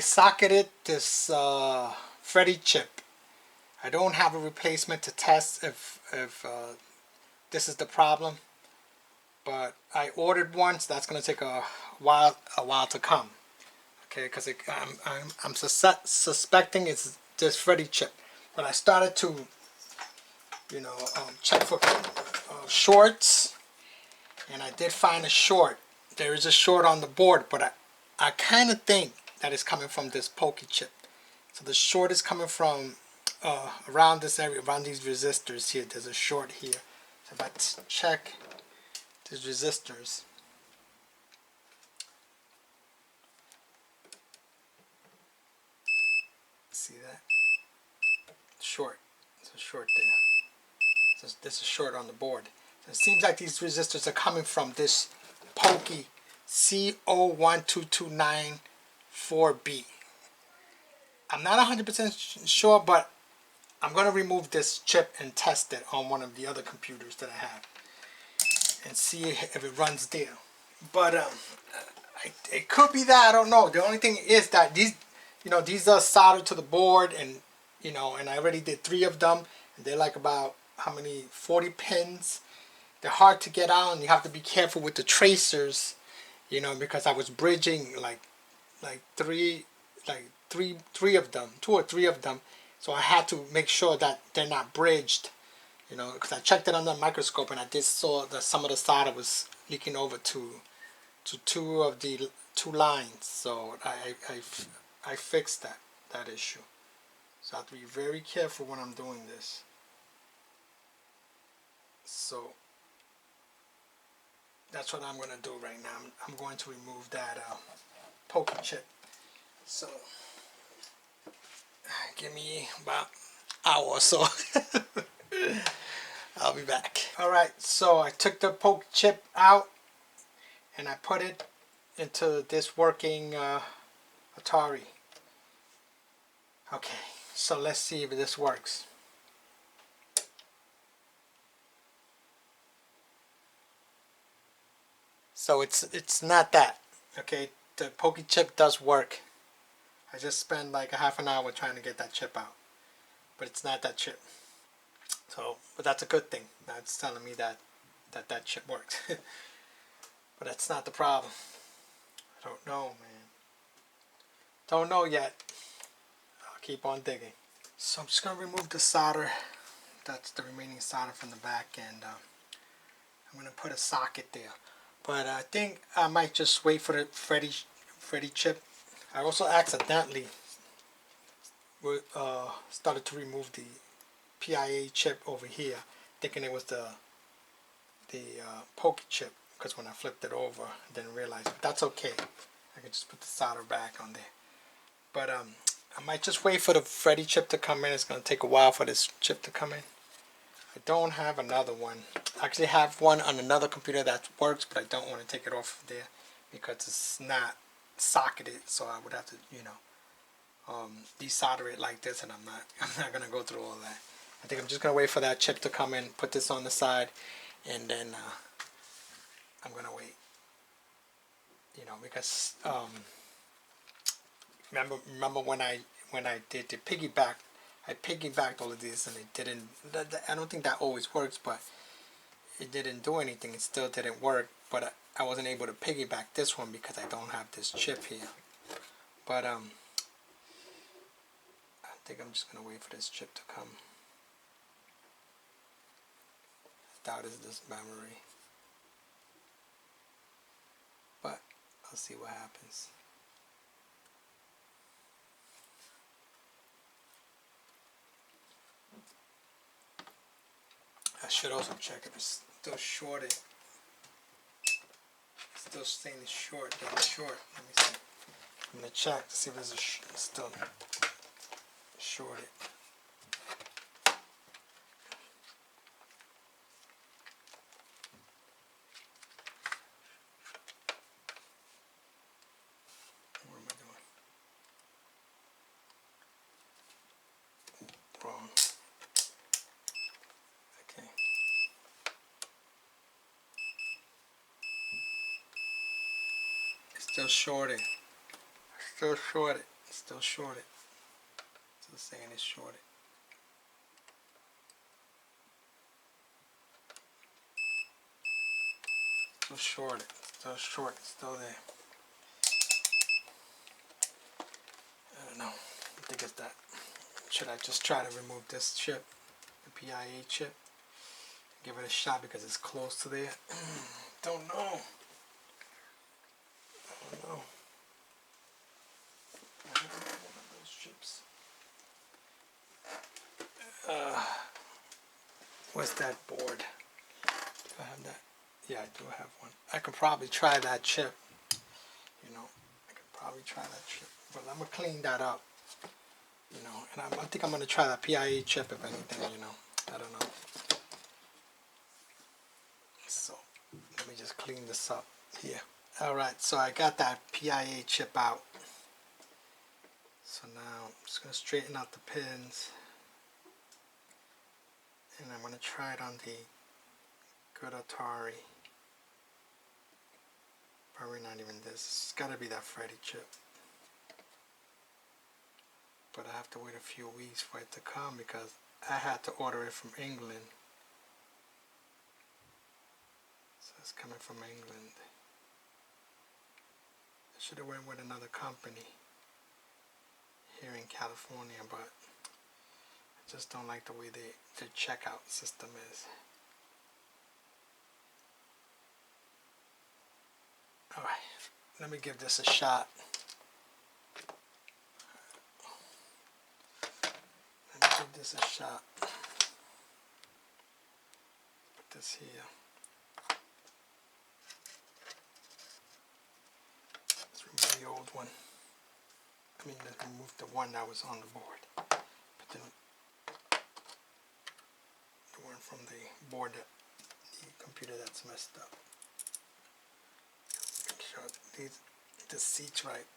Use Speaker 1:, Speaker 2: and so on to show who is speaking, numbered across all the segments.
Speaker 1: socketed this Freddy chip. I don't have a replacement to test if this is the problem, but I ordered one, so that's going to take a while to come. Okay, because I'm suspecting it's this Freddy chip. But I started to, check for shorts, and I did find a short. There is a short on the board, but I kind of think that it's coming from this Pokey chip. So the short is coming from around this area, around these resistors here. There's a short here. So if I check these resistors, see that? Short. There's a short there. So this is short on the board. So it seems like these resistors are coming from this Pokey C012294B. I'm not 100% sure, but I'm going to remove this chip and test it on one of the other computers that I have and see if it runs there. But it could be that, I don't know. The only thing is that these are soldered to the board, and and I already did 3 of them, and they're like about how many, 40 pins. They're hard to get out, and you have to be careful with the tracers, because I was bridging like three of them, 2 or 3 of them, so I had to make sure that they're not bridged, because I checked it under a microscope, and I did saw that some of the solder was leaking over to 2 of the 2 lines. So I fixed that issue. So I have to be very careful when I'm doing this. So that's what I'm going to do right now. I'm going to remove that Pokey chip. So give me about an hour or so. I'll be back. Alright, so I took the Pokey chip out and I put it into this working Atari. Okay, so let's see if this works. So it's not that. Okay, the Pokey chip does work. I just spent like a half an hour trying to get that chip out, but it's not that chip. So, but that's a good thing. That's telling me that chip works. But that's not the problem. I don't know, man. Don't know yet. I'll keep on digging. So I'm just gonna remove the solder. That's the remaining solder from the back, and I'm gonna put a socket there. But I think I might just wait for the Freddy chip. I also accidentally started to remove the PIA chip over here, thinking it was the Pokey chip, because when I flipped it over, I didn't realize. But that's okay. I can just put the solder back on there. But I might just wait for the Freddy chip to come in. It's going to take a while for this chip to come in. I don't have another one. I actually have one on another computer that works, but I don't want to take it off of there because it's not socketed. So I would have to, desolder it like this, and I'm not going to go through all that. I think I'm just going to wait for that chip to come in, put this on the side, and then I'm going to wait. Because remember when I did the piggyback, I piggybacked all of this, and it didn't. I don't think that always works, but it didn't do anything. It still didn't work. But I wasn't able to piggyback this one because I don't have this chip here. But I think I'm just gonna wait for this chip to come. I doubt it's this memory, but I'll see what happens. I should also check if it's still shorted. It's still saying it's short. Yeah, it's short. Let me see. I'm gonna check to see if it's still shorted. What am I doing? Wrong. Okay. It's still shorted. Still shorted. Still shorted. Still saying it's shorted. Still shorted. Still short. Still there. I don't know. I think it's that. Should I just try to remove this chip, the PIA chip? Give it a shot because it's close to there. Don't know. I don't know. I have one of those chips. What's that board? Do I have that? Yeah, I do have one. I could probably try that chip. You know, I could probably try that chip. But I'm going to clean that up. You know, and I think I'm going to try that PIA chip if anything, you know. I don't know. So, let me just clean this up here. Alright, so I got that PIA chip out. So now I'm just going to straighten out the pins. And I'm going to try it on the good Atari. Probably not even this. It's got to be that Freddy chip. But I have to wait a few weeks for it to come because I had to order it from England. So it's coming from England. I should have went with another company here in California, but I just don't like the way their checkout system is. Alright, let me give this a shot. Let me give this a shot. Put this here. Let's remove the old one. I mean, let's remove the one that was on the board. But then the one from the board, the computer that's messed up. Make sure the seat's right.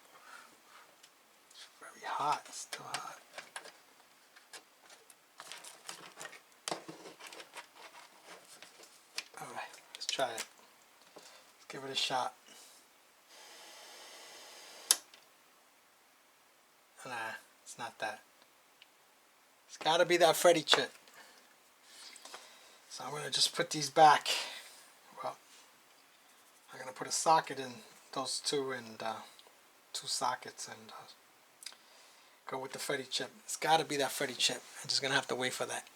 Speaker 1: It's very hot. It's still hot. Alright, let's try it. Let's give it a shot. Nah, it's not that. It's gotta be that Freddy chip. So I'm gonna just put these back. Well, I'm gonna put a socket in those two and two sockets and go with the Freddy chip. It's gotta be that Freddy chip. I'm just gonna have to wait for that.